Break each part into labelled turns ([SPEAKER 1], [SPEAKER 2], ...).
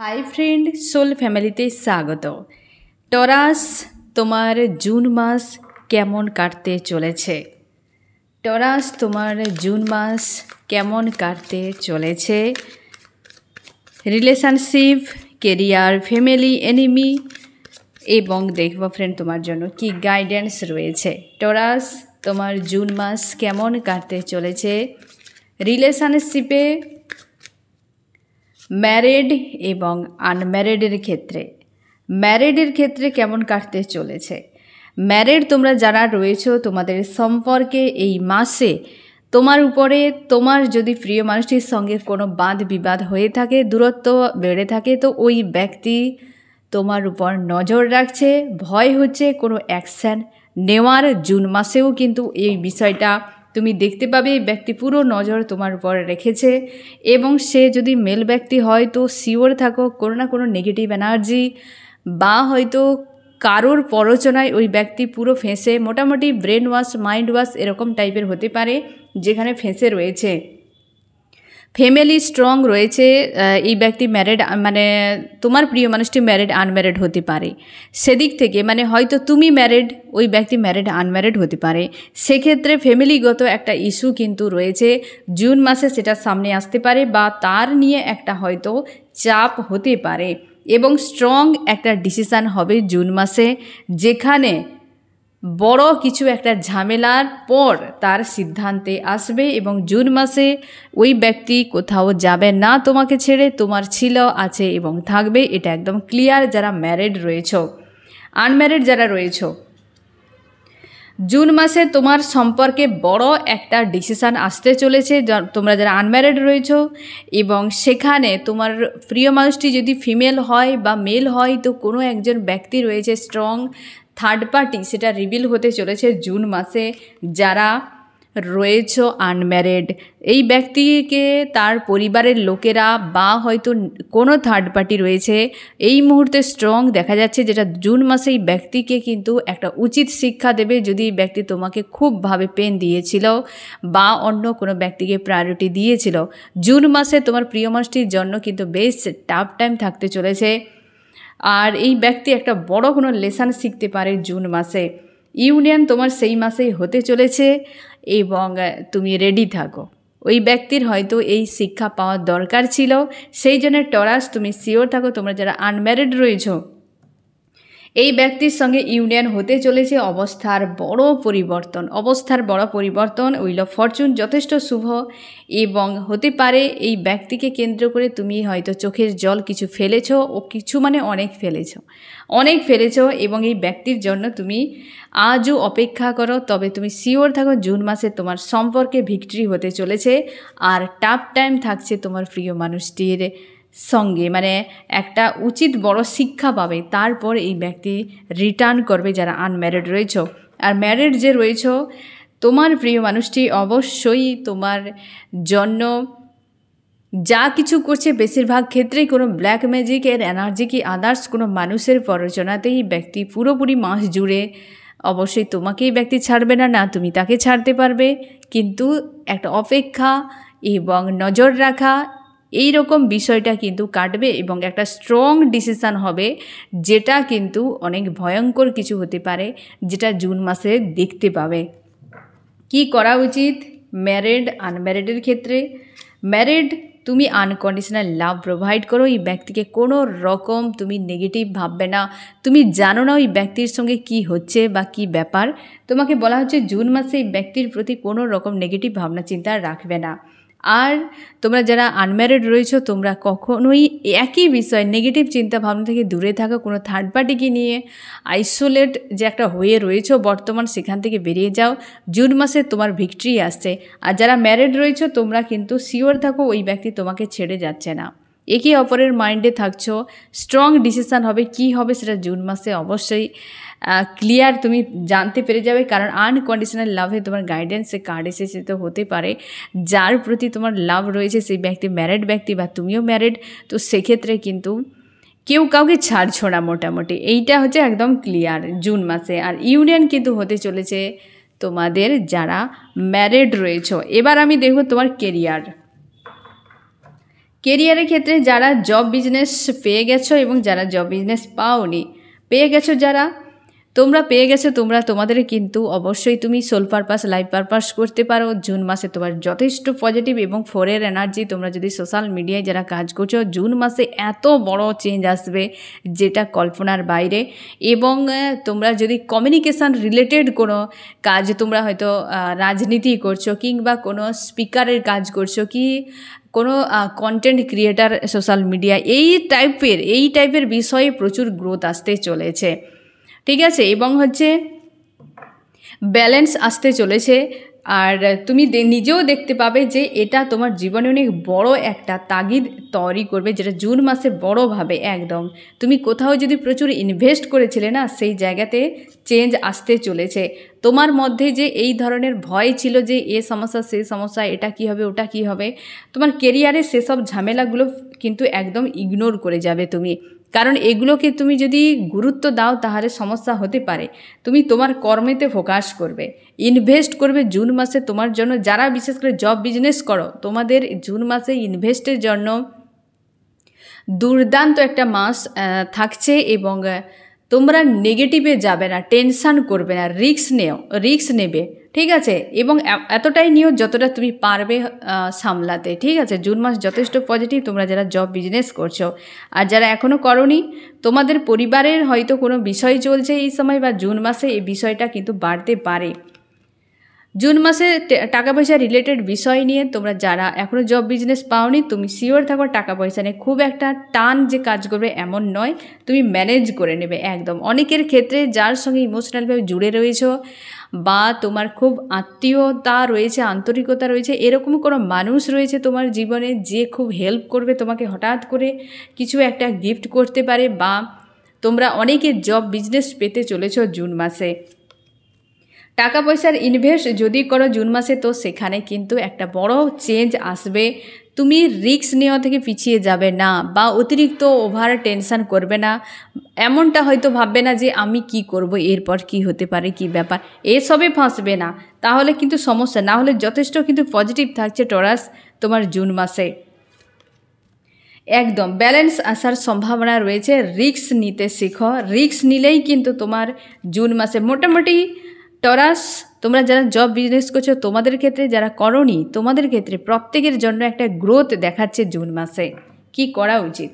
[SPEAKER 1] High friend soul फैमिलीते स्वागत। टरास तुम्हार जून मास केमन काटते चलेछे। टरास तुम्हार जून मास केमन काटते चलेछे। रिलेशनशिप, कैरियर, फैमिली, एनिमी एवं देखबो फ्रेंड तुम्हार जन्य कि गाइडेंस रयेछे। टरास तुम्हार जून मास केमन काटते चलेछे। रिलेशनशिपे मैरिड एवं आनम्यारिडের क्षेत्रे मैरिडের क्षेत्रे केमन काटते चलेछे। मैरिड तोमरा जारा रयेछो तोमादेर सम्पर्के एई मासे तोमार उपरे तोमार यदि प्रिय मानुषटिर संगे कोनो बाद विवाद हये थाके, दूरत्व बेड़े थाके, तो ओई व्यक्ति तोमार उपर नजर राखछे, भय होच्छे कोनो एक्शन नेওয়ার। जून मासेও किन्तु एई विषयटा তুমি দেখতে পাবে ব্যক্তি পুরো নজর তোমার উপর রেখেছে এবং সে যদি মেল ব্যক্তি হয় তো শিওর থাকো কোনো না কোনো নেগেটিভ এনার্জি বা হয়তো কারোর প্ররোচনায় ওই ব্যক্তি পুরো ফেঁসে মোটামুটি ব্রেন ওয়াশ মাইন্ড ওয়াশ এরকম টাইপের হতে পারে যেখানে ফেঁসে রয়েছে। फैमिली स्ट्रंग रयेछे এই ব্যক্তি ম্যারিড মানে তোমার প্রিয় মানুষটি ম্যারিড আনম্যারিড হতে পারে সেদিক থেকে মানে হয়তো তুমি ম্যারিড ওই ব্যক্তি ম্যারিড আনম্যারিড হতে পারে সেক্ষেত্রে ফ্যামিলিগত একটা ইস্যু কিন্তু রয়েছে জুন মাসে সেটা সামনে আসতে পারে বা তার নিয়ে একটা হয়তো চাপ হতে পারে এবং স্ট্রং একটা ডিসিশন হবে জুন মাসে যেখানে বড় কিছু একটা ঝামেলার পর তার সিদ্ধান্তে আসবে এবং জুন মাসে ওই ব্যক্তি কোথাও যাবে না তোমাকে ছেড়ে, তোমার ছিল আছে এবং থাকবে, এটা একদম ক্লিয়ার। যারা ম্যারিড রয়েছো, আনম্যারিড যারা রয়েছো, জুন মাসে তোমার সম্পর্কে বড় একটা ডিসিশন আসতে চলেছে। তোমরা যারা আনম্যারিড রয়েছো এবং সেখানে তোমার প্রিয় মানুষটি যদি ফিমেল হয় বা মেল হয় তো কোনো একজন ব্যক্তি রয়েছে স্ট্রং থার্ড পার্টি, সেটা রিভিল হতে চলেছে জুন মাসে। যারা রয়েছো আনম্যারিড এই ব্যক্তিকে তার পরিবারের লোকেরা বা হয়তো কোনো থার্ড পার্টি রয়েছে এই মুহূর্তে স্ট্রং দেখা যাচ্ছে, যেটা জুন মাসে এই ব্যক্তিকে কিন্তু একটা উচিত শিক্ষা দেবে যদি এই ব্যক্তি তোমাকে খুবভাবে পেন দিয়েছিল বা অন্য কোনো ব্যক্তিকে প্রায়োরিটি দিয়েছিল। জুন মাসে তোমার প্রিয় মানুষটির জন্য কিন্তু বেশ টাফ টাইম থাকতে চলেছে আর এই ব্যক্তি একটা বড় কোনো লেসন শিখতে পারে জুন মাসে। ইউনিয়ন তোমার সেই মাসেই হতে চলেছে এবং তুমি রেডি থাকো। ওই ব্যক্তির হয়তো এই শিক্ষা পাওয়ার দরকার ছিল, সেই জন্য টরাস তুমি শিওর থাকো তোমরা যারা আনম্যারিড রয়েছো এই ব্যক্তির সঙ্গে ইউনিয়ন হতে চলেছে। অবস্থার বড় পরিবর্তন উইল অফ ফরচুন যথেষ্ট শুভ এবং হতে পারে এই ব্যক্তিকে কেন্দ্র করে তুমি হয়তো চোখের জল কিছু ফেলেছো ও কিছু মানে অনেক ফেলেছো এবং এই ব্যক্তির জন্য তুমি আজও অপেক্ষা করো। তবে তুমি শিওর থাকো জুন মাসে তোমার সম্পর্কে ভিক্টরি হতে চলেছে আর টাফ টাইম থাকছে তোমার প্রিয় মানুষটির সঙ্গে, মানে একটা উচিত বড় শিক্ষা পাবে, তারপর এই ব্যক্তি রিটার্ন করবে যারা আনম্যারিড রয়েছো। আর ম্যারিড যে রয়েছো তোমার প্রিয় মানুষটি অবশ্যই তোমার জন্য যা কিছু করছে বেশিরভাগ ক্ষেত্রেই কোনো ব্ল্যাক ম্যাজিকের এনার্জি কি আদার্স কোনো মানুষের প্ররোচনাতেই ব্যক্তি পুরোপুরি মাস জুড়ে অবশ্যই তোমাকেই ব্যক্তি ছাড়বে না, না তুমি তাকে ছাড়তে পারবে, কিন্তু একটা অপেক্ষা এবং নজর রাখা এই রকম বিষয়টা কিন্তু কাটবে এবং একটা স্ট্রং ডিসিশান হবে যেটা কিন্তু অনেক ভয়ঙ্কর কিছু হতে পারে যেটা জুন মাসে দেখতে পাবে। কি করা উচিত ম্যারিড আনম্যারিডের ক্ষেত্রে? ম্যারিড তুমি আনকন্ডিশনাল লাভ প্রোভাইড করো, এই ব্যক্তিকে কোনো রকম তুমি নেগেটিভ ভাববে না, তুমি জানো না ওই ব্যক্তির সঙ্গে কি হচ্ছে বা কি ব্যাপার, তোমাকে বলা হচ্ছে জুন মাসে এই ব্যক্তির প্রতি কোনো রকম নেগেটিভ ভাবনা চিন্তা রাখবে না। আর তোমরা যারা আনম্যারিড রয়েছো তোমরা কখনোই একই বিষয় নেগেটিভ চিন্তা ভাবনা থেকে দূরে থাকো, কোনো থার্ড পার্টিকে নিয়ে আইসোলেট যে একটা হয়ে রয়েছো বর্তমান সেখান থেকে বেরিয়ে যাও, জুন মাসে তোমার ভিক্টরি আসছে। আর যারা ম্যারিড রয়েছো তোমরা কিন্তু শিওর থাকো ওই ব্যক্তি তোমাকে ছেড়ে যাচ্ছে না, একে অপরের মাইন্ডে থাকছো, স্ট্রং ডিসিশান হবে, কি হবে সেটা জুন মাসে অবশ্যই ক্লিয়ার তুমি জানতে পেরে যাবে। কারণ আনকন্ডিশনাল লাভে তোমার গাইডেন্সে কার্ড এসেছে, তো হতে পারে যার প্রতি তোমার লাভ রয়েছে সেই ব্যক্তি ম্যারিড ব্যক্তি বা তুমিও ম্যারিড, তো সেক্ষেত্রে কিন্তু কেউ কাউকে ছাড়ছো না মোটামুটি, এইটা হচ্ছে একদম ক্লিয়ার জুন মাসে। আর ইউনিয়ন কিন্তু হতে চলেছে তোমাদের যারা ম্যারিড রয়েছো। এবার আমি দেখব তোমার কেরিয়ারের ক্ষেত্রে যারা জব বিজনেস পেয়ে গেছো এবং যারা জব বিজনেস পাওনি, পেয়ে গেছো যারা, তোমরা পেয়ে গেছো, তোমাদের কিন্তু অবশ্যই তুমি সোল পারপাস, লাইফ পারপাস করতে পারো। জুন মাসে তোমার যথেষ্ট পজিটিভ এবং 4-এর এনার্জি। তোমরা যদি সোশ্যাল মিডিয়ায় যারা কাজ করছো, জুন মাসে এত বড় চেঞ্জ আসবে যেটা কল্পনার বাইরে। এবং তোমরা যদি কমিউনিকেশান রিলেটেড কোনো কাজ, তোমরা হয়তো রাজনীতি করছো কিংবা কোনো স্পিকারের কাজ করছো কি কোনো কন্টেন্ট ক্রিয়েটার সোশ্যাল মিডিয়া, এই টাইপের বিষয়ে প্রচুর গ্রোথ আসতে চলেছে, ঠিক আছে। এবং ব্যালেন্স আসতে চলেছে। আর তুমি নিজেও দেখতে পাবে যে এটা তোমার জীবনে অনেক বড় একটা তাগিদ তৈরি করবে, যেটা জুন মাসে বড়োভাবে একদম তুমি কোথাও যদি প্রচুর ইনভেস্ট করেছিলে না, সেই জায়গাতে চেঞ্জ আসতে চলেছে। তোমার মধ্যে যে এই ধরনের ভয় ছিল যে এ সমস্যা সে সমস্যা, এটা কি হবে ওটা কি হবে, তোমার কেরিয়ারে সেসব ঝামেলাগুলো কিন্তু একদম ইগনোর করে যাবে তুমি। কারণ এগুলোকে তুমি যদি গুরুত্ব দাও তাহলে সমস্যা হতে পারে। তুমি তোমার কর্মেতে ফোকাস করবে, ইনভেস্ট করবে জুন মাসে তোমার জন্য। যারা বিশেষ করে জব বিজনেস করো, তোমাদের জুন মাসে ইনভেস্টের জন্য দুর্দান্ত একটা মাস থাকছে। এবং তোমরা নেগেটিভে যাবে না, টেনশান করবে না, রিস্ক নেবে, ঠিক আছে। এবং এতটাই নিও যতটা তুমি পারবে সামলাতে, ঠিক আছে। জুন মাস যথেষ্ট পজিটিভ তোমরা যারা জব বিজনেস করছো। আর যারা এখনও করোনি, তোমাদের পরিবারের হয়তো কোনো বিষয় চলছে এই সময়, বা জুন মাসে এই বিষয়টা কিন্তু বাড়তে পারে। জুন মাসে টাকা পয়সা রিলেটেড বিষয় নিয়ে তোমরা যারা এখনও জব বিজনেস পাওনি, তুমি শিওর থাকো টাকা পয়সা নিয়ে খুব একটা টান যে কাজ করবে এমন নয়, তুমি ম্যানেজ করে নেবে একদম। অনেকের ক্ষেত্রে যার সঙ্গে ইমোশনালভাবে জুড়ে রয়েছো বা তোমার খুব আত্মীয়তা রয়েছে, আন্তরিকতা রয়েছে, এরকম কোনো মানুষ রয়েছে তোমার জীবনে যে খুব হেল্প করবে তোমাকে, হঠাৎ করে কিছু একটা গিফট করতে পারে। বা তোমরা অনেকে জব বিজনেস পেতে চলেছো জুন মাসে। টাকা পয়সার ইনভেস্ট যদি করো জুন মাসে, তো সেখানে কিন্তু একটা বড় চেঞ্জ আসবে। তুমি রিস্ক নেওয়া থেকে পিছিয়ে যাবে না, বা অতিরিক্ত ওভার টেনশান করবে না। এমনটা হয়তো ভাববে না যে আমি কি করব, এরপর কি হতে পারে, কি ব্যাপার, এসবে ফাঁসবে না, তাহলে কিন্তু সমস্যা। না হলে যথেষ্ট কিন্তু পজিটিভ থাকছে টরাস তোমার জুন মাসে। একদম ব্যালেন্স আসার সম্ভাবনা রয়েছে। রিস্ক নিতে শেখো, রিস্ক নিলেই কিন্তু তোমার জুন মাসে মোটামুটি টরাস, তোমরা যারা জব বিজনেস করছো তোমাদের ক্ষেত্রে, যারা করোনি তোমাদের ক্ষেত্রে প্রত্যেকের জন্য একটা গ্রোথ দেখাচ্ছে জুন মাসে। কি করা উচিত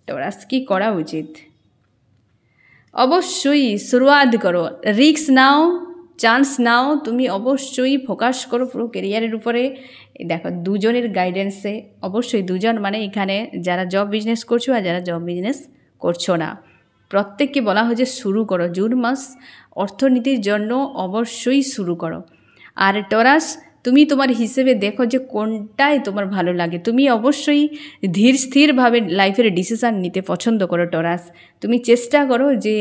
[SPEAKER 1] টরাস, কি করা উচিত? অবশ্যই শুরুয়াত করো, রিস্ক নাও, চান্স নাও, তুমি অবশ্যই ফোকাস করো পুরো কেরিয়ারের উপরে। দেখো দুজনের গাইডেন্সে, অবশ্যই দুজন মানে এখানে যারা জব বিজনেস করছো আর যারা জব বিজনেস করছো না, প্রত্যেককে বলা হয়েছে শুরু করো। জুন মাস অর্থনীতির জন্য অবশ্যই শুরু করো। আর টরাস, তুমি তোমার হিসেবে দেখো যে কোনটাই তোমার ভালো লাগে। তুমি অবশ্যই ধীর স্থিরভাবে লাইফের ডিসিশান নিতে পছন্দ করো টরাস। তুমি চেষ্টা করো যে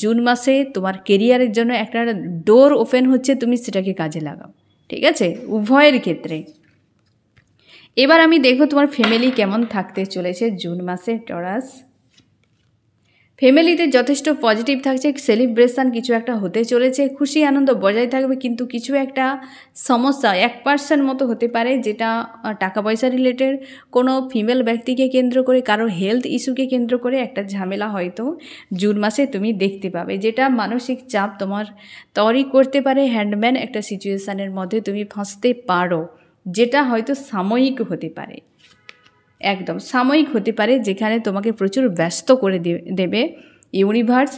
[SPEAKER 1] জুন মাসে তোমার কেরিয়ারের জন্য একটা ডোর ওপেন হচ্ছে, তুমি সেটাকে কাজে লাগাও, ঠিক আছে, উভয়ের ক্ষেত্রে। এবার আমি দেখো তোমার ফ্যামিলি কেমন থাকতে চলেছে জুন মাসে টরাস। ফ্যামিলিতে যথেষ্ট পজিটিভ থাকছে, সেলিব্রেশন কিছু একটা হতে চলেছে, খুশি আনন্দ বজায় থাকবে। কিন্তু কিছু একটা সমস্যা 1% মতো হতে পারে, যেটা টাকা পয়সা রিলেটেড, কোনো ফিমেল ব্যক্তিকে কেন্দ্র করে, কারো হেলথ ইস্যুকে কেন্দ্র করে একটা ঝামেলা হয়তো জুন মাসে তুমি দেখতে পাবে, যেটা মানসিক চাপ তোমার তৈরি করতে পারে। হ্যান্ডম্যান একটা সিচুয়েশানের মধ্যে তুমি ফাঁসতে পারো, যেটা হয়তো সাময়িক হতে পারে, একদম সাময়িক হতে পারে, যেখানে তোমাকে প্রচুর ব্যস্ত করে দেবে ইউনিভার্স।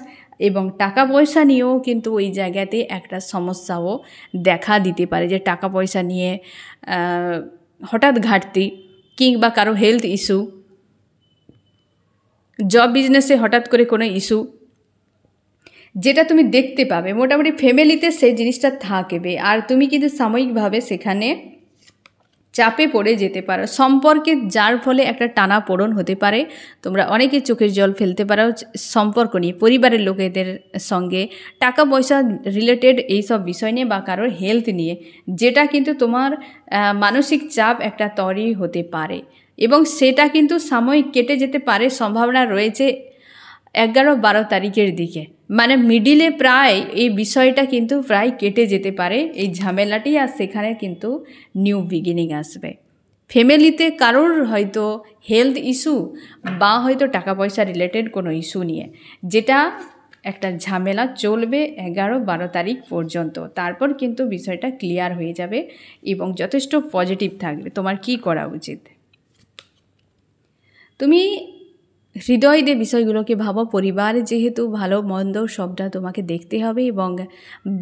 [SPEAKER 1] এবং টাকা পয়সা নিয়েও কিন্তু ওই জায়গাতে একটা সমস্যাও দেখা দিতে পারে, যে টাকা পয়সা নিয়ে হঠাৎ ঘাটতি, কিংবা কারো হেলথ ইস্যু, জব বিজনেসে হঠাৎ করে কোনো ইস্যু, যেটা তুমি দেখতে পাবে। মোটামুটি ফ্যামিলিতে সেই জিনিসটা থাকবে, আর তুমি কিন্তু সাময়িকভাবে সেখানে চাপে পড়ে যেতে পারো সম্পর্কে, যার ফলে একটা টানাপোড়েন হতে পারে। তোমরা অনেকে চোখের জল ফেলতে পারো সম্পর্ক নিয়ে, পরিবারের লোকেদের সঙ্গে, টাকা পয়সা রিলেটেড এইসব বিষয় নিয়ে, বা কারোর হেলথ নিয়ে, যেটা কিন্তু তোমার মানসিক চাপ একটা তৈরি হতে পারে। এবং সেটা কিন্তু সাময়িক কেটে যেতে পারে, সম্ভাবনা রয়েছে 11-12 তারিখের দিকে, মানে মিডিলে প্রায় এই বিষয়টা কিন্তু প্রায় কেটে যেতে পারে এই ঝামেলাটি। আর সেখানে কিন্তু নিউ বিগিনিং আসবে। ফ্যামিলিতে কারোর হয়তো হেলথ ইস্যু বা হয়তো টাকা পয়সা রিলেটেড কোনো ইস্যু নিয়ে, যেটা একটা ঝামেলা চলবে 11-12 তারিখ পর্যন্ত। তারপর কিন্তু বিষয়টা ক্লিয়ার হয়ে যাবে এবং যথেষ্ট পজিটিভ থাকবে। তোমার কি করা উচিত? তুমি হৃদয় দিয়ে বিষয়গুলোকে ভাবো। পরিবার যেহেতু ভালো মন্দ সবটা তোমাকে দেখতে হবে এবং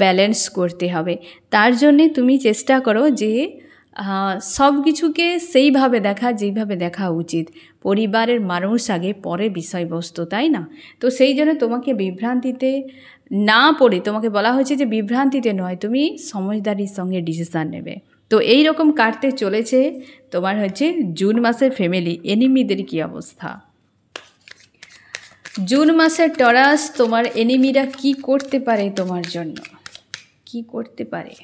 [SPEAKER 1] ব্যালেন্স করতে হবে। তার জন্যে তুমি চেষ্টা করো যে সব কিছুকে সেইভাবে দেখা যেইভাবে দেখা উচিত। পরিবারের মানুষ আগে, পরে বিষয়বস্তু, তাই না? তো সেই জন্য তোমাকে বিভ্রান্তিতে না পড়ে, তোমাকে বলা হয়েছে যে বিভ্রান্তিতে নয়, তুমি সমঝদারির সঙ্গে ডিসিশান নেবে। তো এই রকম কাটতে চলেছে তোমার হচ্ছে জুন মাসের ফ্যামিলি। এনিমিদের কী অবস্থা? জুন মাসের টরাস, তোমার এনিমিরা কি করতে পারে তোমার জন্য? কি করতে পারে?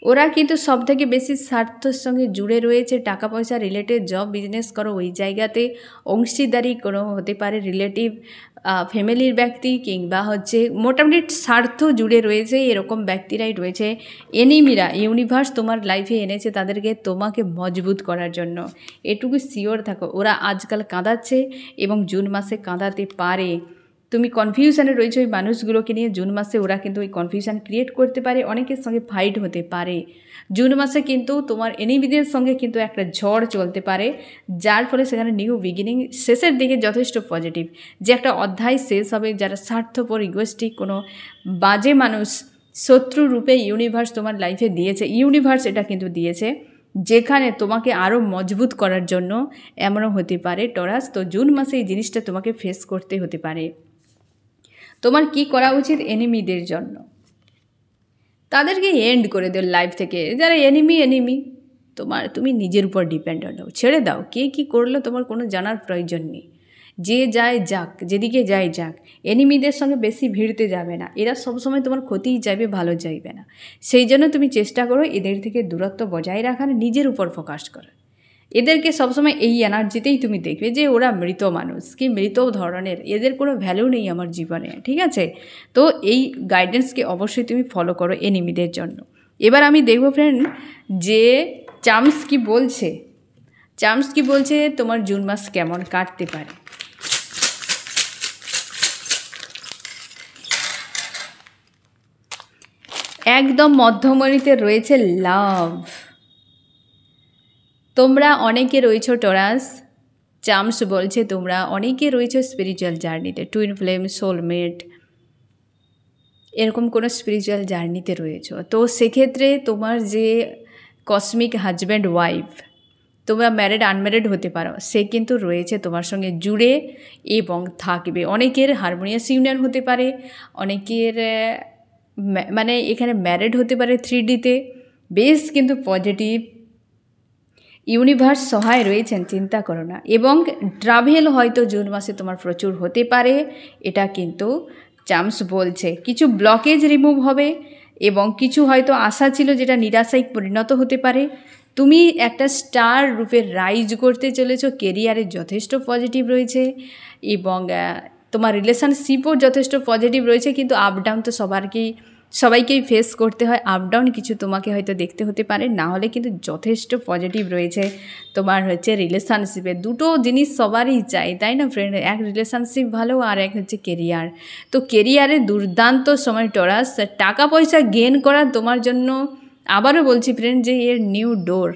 [SPEAKER 1] ওরা কিন্তু সব থেকে বেশি স্বার্থের সঙ্গে জুড়ে রয়েছে। টাকা পয়সা রিলেটেড, জব বিজনেস করো ওই জায়গাতে অংশীদারি কোনো হতে পারে, রিলেটিভ ফ্যামিলির ব্যক্তি কিংবা হচ্ছে মোটামুটি স্বার্থ জুড়ে রয়েছে, এরকম ব্যক্তিরাই রয়েছে। এনিমিরা ইউনিভার্স তোমার লাইফে এনেছে তাদেরকে তোমাকে মজবুত করার জন্য, এটুকু শিওর থাকো। ওরা আজকাল কাঁদাচ্ছে এবং জুন মাসে কাঁদাতে পারে। তুমি কনফিউশনে রয়েছে ওই মানুষগুলোকে নিয়ে। জুন মাসে ওরা কিন্তু ওই কনফিউশন ক্রিয়েট করতে পারে, অনেকের সঙ্গে ফাইট হতে পারে। জুন মাসে কিন্তু তোমার এনিমিদের সঙ্গে কিন্তু একটা ঝড় চলতে পারে, যার ফলে সেখানে নিউ বিগিনিং শেষের দিকে যথেষ্ট পজিটিভ, যে একটা অধ্যায় শেষ হবে। যারা স্বার্থপর, ইগোয়েস্টিক, কোনো বাজে মানুষ শত্রু রূপে ইউনিভার্স তোমার লাইফে দিয়েছে, ইউনিভার্স এটা কিন্তু দিয়েছে, যেখানে তোমাকে আরও মজবুত করার জন্য এমনও হতে পারে টরাস। তো জুন মাসে এই জিনিসটা তোমাকে ফেস করতে হতে পারে। তোমার কি করা উচিত এনিমিদের জন্য? তাদেরকে এন্ড করে দিও লাইফ থেকে। যারা এনিমি তুমি নিজের উপর ডিপেন্ডেন্ট হও, ছেড়ে দাও। কে কী করলো তোমার কোনো জানার প্রয়োজন নেই। যে যায় যাক, যেদিকে যায় যাক। এনিমিদের সঙ্গে বেশি ভিড়তে যাবে না, এরা সবসময় তোমার ক্ষতিই চাইবে, ভালো চাইবে না। সেই জন্য তুমি চেষ্টা করো এদের থেকে দূরত্ব বজায় রাখার, নিজের উপর ফোকাস করো। এদেরকে সবসময় এই এনার্জিতেই তুমি দেখবে যে ওরা মৃত মানুষ, কি মৃত ধরনের, এদের কোনো ভ্যালু নেই আমার জীবনে, ঠিক আছে? তো এই গাইডেন্সকে অবশ্যই তুমি ফলো করো এনিমিদের জন্য। এবার আমি দেখব ফ্রেন্ড যে চার্মস কি বলছে তোমার জুন মাস কেমন কাটতে পারে। একদম মধ্যমণিতে রয়েছে লাভ। তোমরা অনেকে রয়েছো টরাস, চার্মস বলছে তোমরা অনেকে রয়েছো স্পিরিচুয়াল জার্নিতে, টুইন ফ্লেম, সোলমেট, এরকম কোনো স্পিরিচুয়াল জার্নিতে রয়েছো। তো সেক্ষেত্রে তোমার যে কসমিক হাজব্যান্ড ওয়াইফ, তোমরা ম্যারিড আনম্যারিড হতে পারো, সে কিন্তু রয়েছে তোমার সঙ্গে জুড়ে এবং থাকবে। অনেকের হারমোনিয়াস ইউনিয়ন হতে পারে, অনেকের মানে এখানে ম্যারিড হতে পারে 3Dতে। বেশ কিন্তু পজিটিভ, ইউনিভার্স সহায় রয়েছেন, চিন্তা করো না। এবং ট্রাভেল হয়তো জুন মাসে তোমার প্রচুর হতে পারে, এটা কিন্তু চার্মস বলছে। কিছু ব্লকেজ রিমুভ হবে এবং কিছু হয়তো আশা ছিল যেটা নিরাশায় পরিণত হতে পারে। তুমি একটা স্টার রূপে রাইজ করতে চলেছো, কেরিয়ারে যথেষ্ট পজিটিভ রয়েছে এবং তোমার রিলেশনশিপও যথেষ্ট পজিটিভ রয়েছে। কিন্তু আপ ডাউন তো সবাইকেই ফেস করতে হয়। আপ ডাউন কিছু তোমাকে হয়তো দেখতে হতে পারে, না হলে কিন্তু যথেষ্ট পজিটিভ রয়েছে তোমার হচ্ছে রিলেশনশিপে। দুটো জিনিস সবারই চাই, তাই না ফ্রেন্ড? এক রিলেশনশিপ ভালো, আর এক হচ্ছে কেরিয়ার। তো কেরিয়ারে দুর্দান্ত সময় টরাস। টাকা পয়সা গেইন করা তোমার জন্য, আবারও বলছি ফ্রেন্ড, যে এর নিউ ডোর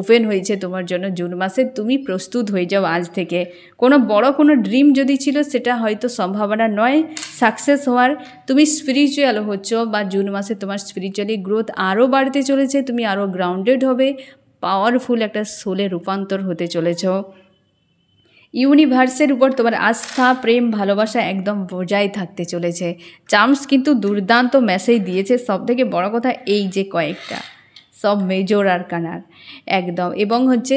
[SPEAKER 1] ওপেন হয়েছে তোমার জন্য জুন মাসে। তুমি প্রস্তুত হয়ে যাও আজ থেকে। কোনো ড্রিম যদি ছিল সেটা হয়তো সম্ভাবনা নয় সাকসেস হওয়ার। তুমি স্পিরিচুয়াল হচ্ছ বা জুন মাসে তোমার স্পিরিচুয়ালি গ্রোথ আরও বাড়তে চলেছে। তুমি আরও গ্রাউন্ডেড হবে, পাওয়ারফুল একটা সোলে রূপান্তর হতে চলেছ। ইউনিভার্সের উপর তোমার আস্থা, প্রেম, ভালোবাসা একদম বজায় থাকতে চলেছে। চার্মস কিন্তু দুর্দান্ত মেসেজ দিয়েছে। সবথেকে বড় কথা এই যে কয়েকটা সব মেজর আরকানার একদম, এবং হচ্ছে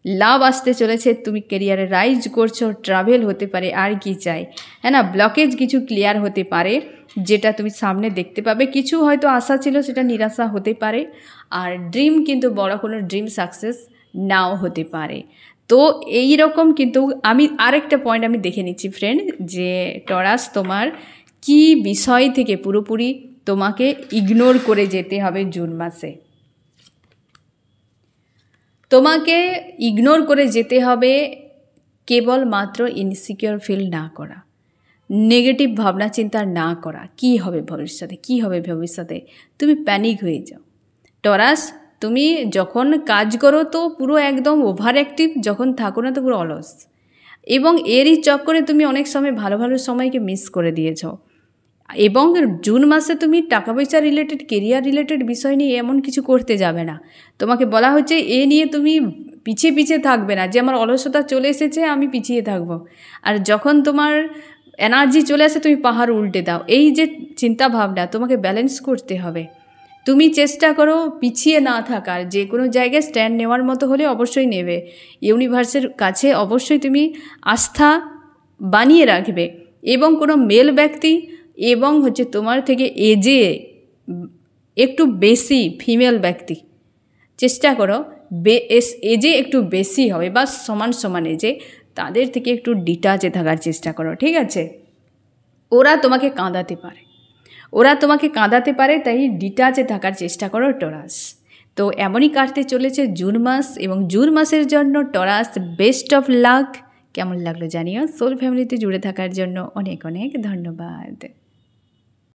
[SPEAKER 1] লাভ আসতে চলেছে। তুমি কেরিয়ারে রাইজ করছো, ট্রাভেল হতে পারে, আর কি চাই, হ্যাঁ না? ব্লকেজ কিছু ক্লিয়ার হতে পারে, যেটা তুমি সামনে দেখতে পাবে। কিছু হয়তো আশা ছিল সেটা নিরাশা হতে পারে, আর ড্রিম কিন্তু বড় কোনো ড্রিম সাকসেস নাও হতে পারে। তো এই রকম কিন্তু আমি আরেকটা পয়েন্ট আমি দেখে নিচ্ছি ফ্রেন্ড, যে টরাস তোমার কি বিষয় থেকে পুরোপুরি তোমাকে ইগনোর করে যেতে হবে জুন মাসে। তোমাকে ইগনোর করে যেতে হবে, কেবলমাত্র ইনসিকিউর ফিল না করা, নেগেটিভ ভাবনা চিন্তা না করা, কি হবে ভবিষ্যতে, কি হবে ভবিষ্যতে, তুমি প্যানিক হয়ে যাও। টরাস, তুমি যখন কাজ করো তো পুরো একদম ওভার অ্যাক্টিভ, যখন থাকো না তো পুরো অলস, এবং এরই চক্করে তুমি অনেক সময় ভালো ভালো সময়কে মিস করে দিয়েছ। এবং জুন মাসে তুমি টাকা পয়সা রিলেটেড, কেরিয়ার রিলেটেড বিষয় নিয়ে এমন কিছু করতে যাবে না। তোমাকে বলা হচ্ছে এ নিয়ে তুমি পিছিয়ে পিছিয়ে থাকবে না, যে আমার অলসতা চলে এসেছে আমি পিছিয়ে থাকবো। আর যখন তোমার এনার্জি চলে আসে তুমি পাহাড় উল্টে দাও। এই যে চিন্তা ভাবনা তোমাকে ব্যালেন্স করতে হবে। তুমি চেষ্টা করো পিছিয়ে না থাকার, যে কোনো জায়গায় স্ট্যান্ড নেওয়ার মতো হলে অবশ্যই নেবে। ইউনিভার্সের কাছে অবশ্যই তুমি আস্থা বানিয়ে রাখবে, এবং কোনো মেল ব্যক্তি এবং তোমার থেকে এজে একটু বেশি ফিমেল ব্যক্তি, চেষ্টা করো এজে একটু বেশি হবে বা সমান সমান এজে, তাদের থেকে একটু ডিটাচে থাকার চেষ্টা করো, ঠিক আছে? ওরা তোমাকে কাঁদাতে পারে, তাই ডিটাচে থাকার চেষ্টা করো টরাস। তো এমনই কাটতে চলেছে জুন মাস, এবং জুন মাসের জন্য টরাস বেস্ট অফ লাক। কেমন লাগলো জানিও। সোল ফ্যামিলিতে জুড়ে থাকার জন্য অনেক অনেক ধন্যবাদ।